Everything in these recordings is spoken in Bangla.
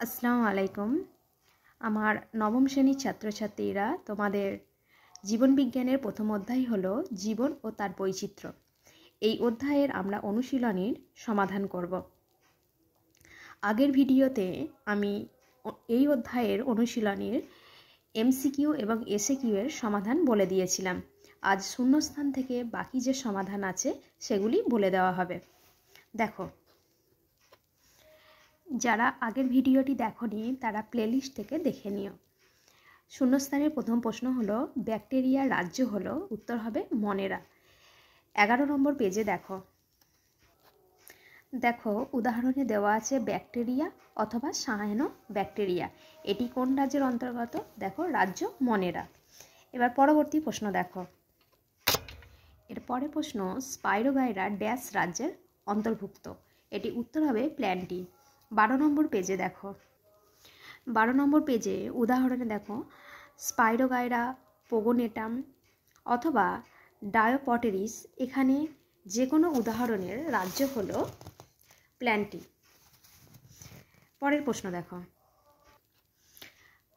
আসসালামু আলাইকুম। আমার নবম শ্রেণীর ছাত্রছাত্রীরা, তোমাদের জীবন বিজ্ঞানের প্রথম অধ্যায় হলো জীবন ও তার বৈচিত্র্য। এই অধ্যায়ের আমরা অনুশীলনীর সমাধান করব। আগের ভিডিওতে আমি এই অধ্যায়ের অনুশীলনীর এমসিকিউ এবং এসএকিউ এর সমাধান বলে দিয়েছিলাম। আজ শূন্যস্থান থেকে বাকি যে সমাধান আছে সেগুলি বলে দেওয়া হবে। দেখো, যারা আগের ভিডিওটি দেখোনি তারা প্লেলিস্ট থেকে দেখে নিও। শূন্যস্থানের প্রথম প্রশ্ন হলো ব্যাকটেরিয়ার রাজ্য হলো, উত্তর হবে মনেরা। 11 নম্বর পেজে দেখো উদাহরণে দেওয়া আছে ব্যাকটেরিয়া অথবা সায়ানো ব্যাকটেরিয়া। এটি কোন রাজ্যের অন্তর্গত? দেখো রাজ্য মনেরা। এবার পরবর্তী প্রশ্ন দেখো। এর পরের প্রশ্ন স্পাইরোগাইরা ড্যাশ রাজ্যের অন্তর্ভুক্ত। এটি উত্তর হবে প্ল্যান্টি। 12 নম্বর পেজে দেখো। 12 নম্বর পেজে উদাহরণে দেখো স্পাইরোগাইরা পোগোনেটাম অথবা ডায়োপটেরিস। এখানে যে কোনো উদাহরণের রাজ্য হলো প্ল্যান্টি। পরের প্রশ্ন দেখো।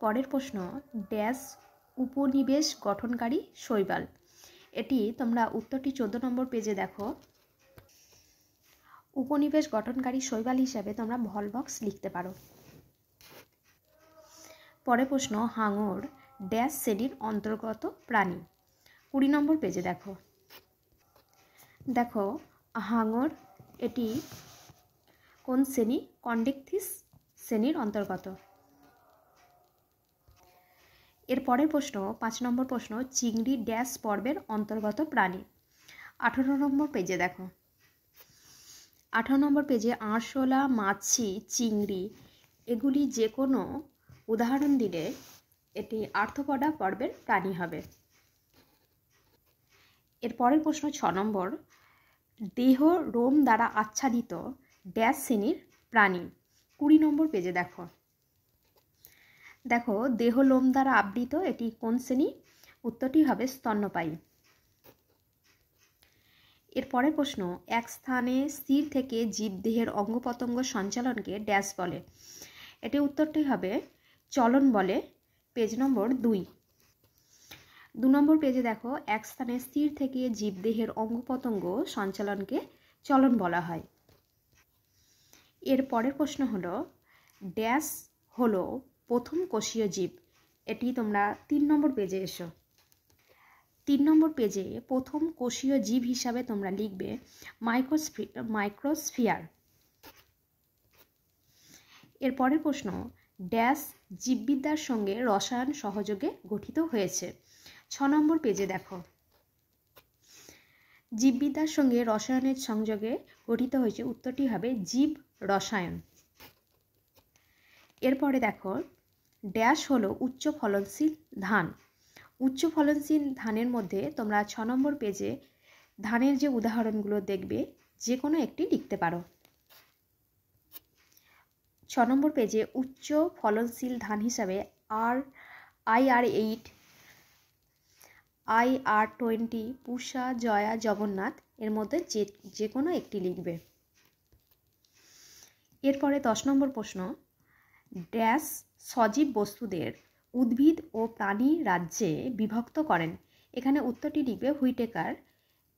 পরের প্রশ্ন ড্যাশ উপনিবেশ গঠনকারী শৈবাল। এটি তোমরা উত্তরটি 14 নম্বর পেজে দেখো। উপনিবেশ গঠনকারী শৈবাল হিসাবে তোমরা ভলভক্স লিখতে পারো। পরের প্রশ্ন হাঙর ড্যাশ শ্রেণীর অন্তর্গত প্রাণী। 20 নম্বর পেজে দেখো। দেখো হাঙর এটি কোন শ্রেণী? কন্ডেকথিস শ্রেণীর অন্তর্গত। এর পরের প্রশ্ন 5 নম্বর প্রশ্ন চিংড়ি ড্যাশ পর্বের অন্তর্গত প্রাণী। 18 নম্বর পেজে দেখো। 18 নম্বর পেজে আরশোলা, মাছি, চিংড়ি এগুলি যে কোনো উদাহরণ দিলে এটি আর্থ্রোপডা পর্বের প্রাণী হবে। এর পরের প্রশ্ন 6 নম্বর দেহ রোম দ্বারা আচ্ছাদিত ড্যাশ শ্রেণীর প্রাণী। 20 নম্বর পেজে দেখো। দেখো দেহ লোম দ্বারা আবৃত এটি কোন শ্রেণী? উত্তরটি হবে স্তন্যপায়ী। এর পরের প্রশ্ন এক স্থানে স্থির থেকে জীবদেহের অঙ্গ প্রত্যঙ্গ সঞ্চালনকে ড্যাশ বলে। এটি উত্তরটি হবে চলন বলে। পেজ নম্বর 2। 2 নম্বর পেজে দেখো এক স্থানে স্থির থেকে জীবদেহের অঙ্গ প্রত্যঙ্গ সঞ্চালনকে চলন বলা হয়। এর পরের প্রশ্ন হলো ড্যাশ হলো প্রথম কোষীয় জীব। এটি তোমরা 3 নম্বর পেজে এসো। 3 নম্বর পেজে প্রথম কোষীয় জীব হিসাবে তোমরা লিখবে মাইক্রোস্ফিয়ার। এর পরের প্রশ্ন ড্যাশ জীববিদ্যার সঙ্গে রসায়ন সহযোগে গঠিত হয়েছে। 6 নম্বর পেজে দেখো। জীববিদ্যার সঙ্গে রসায়নের সংযোগে গঠিত হয়েছে, উত্তরটি হবে জীব রসায়ন। এরপরে দেখো ড্যাশ হলো উচ্চ ফলনশীল ধান। উচ্চ ফলনশীল ধানের মধ্যে তোমরা 6 নম্বর পেজে ধানের যে উদাহরণগুলো দেখবে যে কোনো একটি লিখতে পারো। 6 নম্বর পেজে উচ্চ ফলনশীল ধান হিসাবে IR8, IR20, পুষা, জয়া, জগন্নাথ এর মধ্যে যে কোনো একটি লিখবে। এরপরে 10 নম্বর প্রশ্ন ড্যাশ সজীব বস্তুদের উদ্ভিদ ও প্রাণী রাজ্যে বিভক্ত করেন। এখানে উত্তরটি লিখবে হুইটেকার।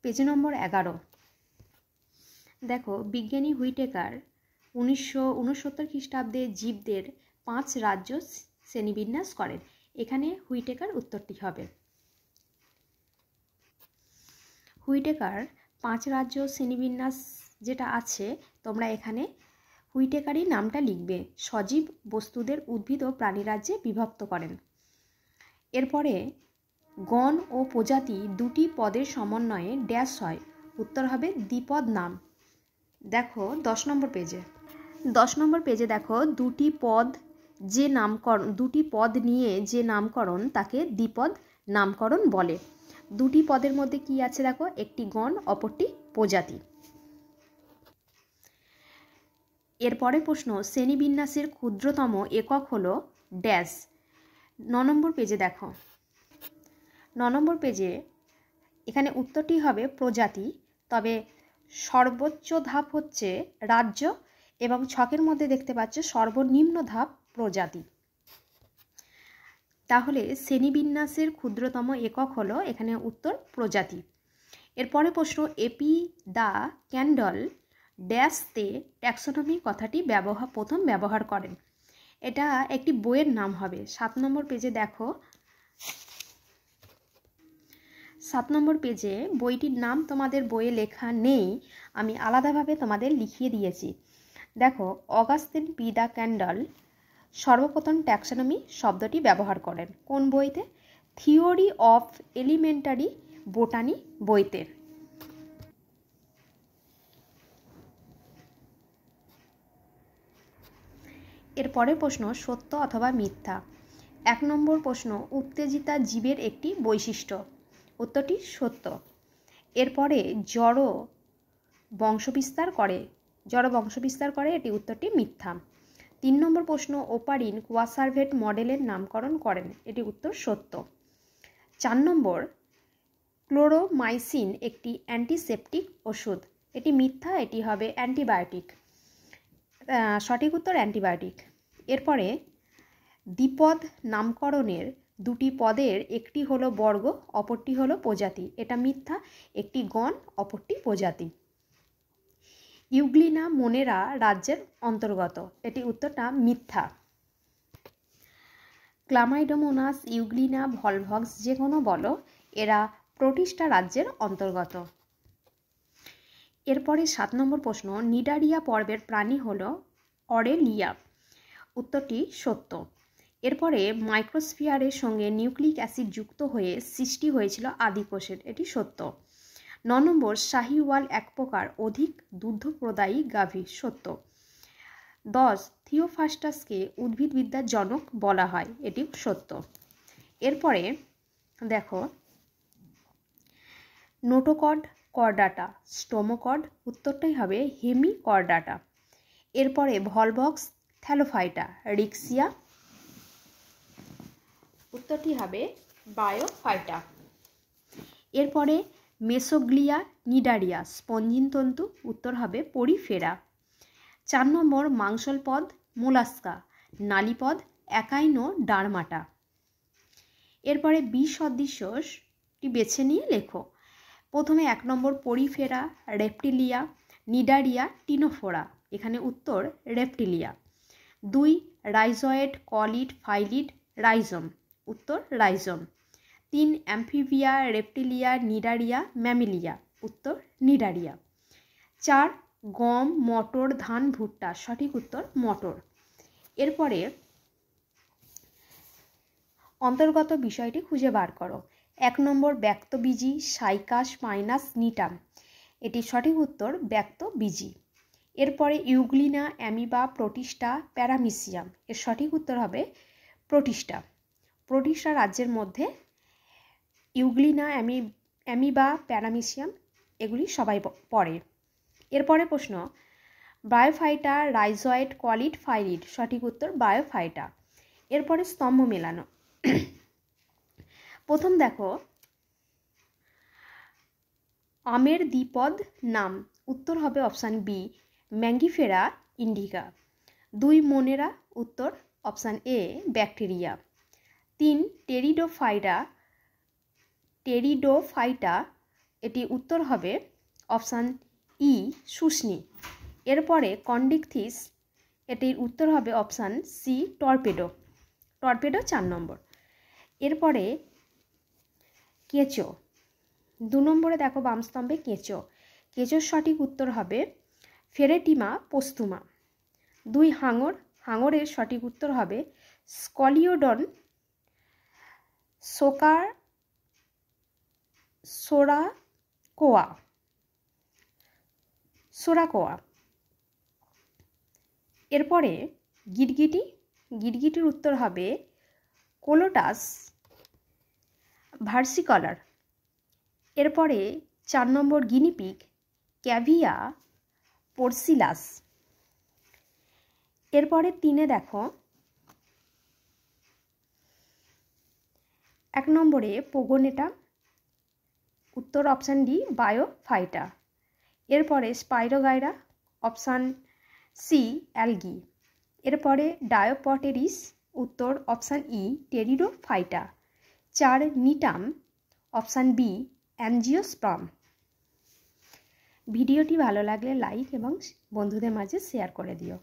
পেজ নম্বর 11। দেখো বিজ্ঞানী হুইটেকার 1969 খ্রিস্টাব্দে জীবদের 5 রাজ্য শ্রেণীবিন্যাস করেন। এখানে হুইটেকার উত্তরটি হবে। হুইটেকার 5 রাজ্য শ্রেণীবিন্যাস যেটা আছে তোমরা এখানে হুইটেকারই নামটা লিখবে। সজীব বস্তুদের উদ্ভিদ ও প্রাণী রাজ্যে বিভক্ত করেন। এরপরে গণ ও প্রজাতি দুটি পদের সমন্বয়ে ড্যাশ হয়। উত্তর হবে দ্বিপদ নাম। দেখো 10 নম্বর পেজে। 10 নম্বর পেজে দেখো দুটি পদ নিয়ে যে নামকরণ তাকে দ্বিপদ নামকরণ বলে। দুটি পদের মধ্যে কি আছে দেখো, একটি গণ অপরটি প্রজাতি। এরপরে প্রশ্ন শ্রেণীবিন্যাসের ক্ষুদ্রতম একক হলো ড্যাশ। 9 নম্বর পেজে দেখো। 9 নম্বর পেজে এখানে উত্তরটি হবে প্রজাতি, তবে সর্বোচ্চ ধাপ হচ্ছে রাজ্য এবং ছকের মধ্যে দেখতে পাচ্ছ সর্বনিম্ন ধাপ প্রজাতি। তাহলে শ্রেণীবিন্যাসের ক্ষুদ্রতম একক হলো এখানে উত্তর প্রজাতি। এরপরে প্রশ্ন, এপি দ্য ক্যান্ডল ড্যাশতে ট্যাক্সোনমি কথাটি প্রথম ব্যবহার করেন। এটা একটি বইয়ের নাম হবে। 7 নম্বর পেজে দেখো, 7 নম্বর পেজে বইটির নাম তোমাদের বইয়ে লেখা নেই, আমি আলাদাভাবে তোমাদের লিখিয়ে দিয়েছি। দেখো, অগাস্টিন পি দ্য ক্যান্ডল সর্বপ্রথম ট্যাক্সোনমি শব্দটি ব্যবহার করেন। কোন বইতে? থিওরি অফ এলিমেন্টারি বোটানি বইতে। এরপরের প্রশ্ন, সত্য অথবা মিথ্যা। 1 নম্বর প্রশ্ন, উত্তেজিতা জীবের একটি বৈশিষ্ট্য। উত্তরটি সত্য। এরপরে জড় বংশবিস্তার করে, এটি উত্তরটি মিথ্যা। 3 নম্বর প্রশ্ন, ওপারিন কোয়াসার্ভেট মডেলের নামকরণ করেন। এটি উত্তর সত্য। 4 নম্বর, ক্লোরোমাইসিন একটি অ্যান্টিসেপটিক ওষুধ। এটি মিথ্যা, এটি হবে অ্যান্টিবায়োটিক। সঠিক উত্তর অ্যান্টিবায়োটিক। এরপরে দ্বিপদ নামকরণের দুটি পদের একটি হলো বর্গ, অপরটি হলো প্রজাতি। এটা মিথ্যা, একটি গণ, অপরটি প্রজাতি। ইউগ্লিনা মোনেরা রাজ্যের অন্তর্গত। এটি উত্তরটা মিথ্যা। ক্লামাইডোমোনাস, ইউগ্লিনা, ভলভক্স যে কোনো বলো, এরা প্রোটিস্টা রাজ্যের অন্তর্গত। এরপরে 7 নম্বর প্রশ্ন, নিডারিয়া পর্বের প্রাণী হলো অরেলিয়া। উত্তরটি সত্য। এরপরে মাইক্রোস্ফিয়ারের সঙ্গে নিউক্লিক অ্যাসিড যুক্ত হয়ে সৃষ্টি হয়েছিল আদিকোষের। এটি সত্য। 9 নম্বর, শাহিওয়াল এক প্রকার অধিক দুগ্ধপ্রদায়ী গাভী। সত্য। 10, থিওফাস্টাসকে উদ্ভিদবিদ্যার জনক বলা হয়। এটিও সত্য। এরপরে দেখো, নোটোকড কর্ডাটা, স্টোমোকড, উত্তরটাই হবে হেমিকর্ডাটা। এরপরে ভলভক্স থ্যালোফাইটা, রিক্সিয়া, উত্তরটি হবে বায়োফাইটা। এরপরে মেসোগ্লিয়া নিডারিয়া, স্পঞ্জিন তন্তু, উত্তর হবে পরিফেরা। 4 নম্বর, মাংসলপদ মোলাস্কা, নালীপদ একাইনো ডারমাটা। এরপরে বিসদৃশটি বেছে নিয়ে লেখো। প্রথমে 1 নম্বর, পরিফেরা, রেপটিলিয়া, নিডারিয়া, টিনোফোরা। এখানে উত্তর রেপটিলিয়া। 2, rhizoid, কলিড, phyllid, রাইজম। উত্তর রাইজম। 3, অ্যাম্ফিবিয়া, রেপটিলিয়া, নিডারিয়া, ম্যামিলিয়া। উত্তর নিডারিয়া। 4, গম, মটর, ধান, ভুট্টা। সঠিক উত্তর মটর। এরপরে অন্তর্গত বিষয়টি খুঁজে বার করো। 1 নম্বর, ব্যক্তবীজি, সাইকাস মাইনাস নিটাম। এটি সঠিক উত্তর ব্যক্তবীজি। এরপরে ইউগ্লিনা, অ্যামিবা, প্রোটিস্টা, প্যারামিসিয়াম। এর সঠিক উত্তর হবে প্রোটিস্টা। প্রোটিস্টা রাজ্যের মধ্যে ইউগ্লিনা, অ্যামিবা, প্যারামিসিয়াম এগুলি সবাই পড়ে। এরপরে প্রশ্ন, বায়োফাইটা, রাইজয়েড, কলিড, ফাইলিড। সঠিক উত্তর বায়োফাইটা। এরপরে স্তম্ভ মেলানো। প্রথম দেখো, আমের দ্বিপদ নাম। উত্তর হবে option B, Mangifera indica. 2, Monera. উত্তর অপশান এ, ব্যাকটেরিয়া। 3, টেরিডোফাইটা। এটি উত্তর হবে অপশান ই, শুষ্নি। এরপরে কন্ডিকথিস, এটির উত্তর হবে অপশান সি, টর্পেডো। 4 নম্বর। এরপরে কেঁচো। 2 নম্বরে দেখো, বাম স্তম্ভে কেঁচোর সঠিক উত্তর হবে ফেরেটিমা পোস্তুমা। 2, হাঙরের সঠিক উত্তর হবে স্কলিওডন সোরাকোয়া। এরপরে গিরগিটির উত্তর হবে কোলোটাস ভার্সিকলার। এরপরে 4 নম্বর, গিনিপিগ, ক্যাভিয়া পোর্সিলাস। এরপরে 3-এ দেখো, 1 নম্বরে পোগোনেটা। উত্তর অপশান ডি, বায়োফাইটা। এরপরে স্পাইরোগাইরা, অপশান সি অ্যালগি। এরপরে ডায়োপটেরিস, উত্তর option E Pteridophyta. 4 Gnetum, option B angiosperm. ভিডিওটি ভালো লাগলে লাইক এবং বন্ধুদের মাঝে শেয়ার করে দিও।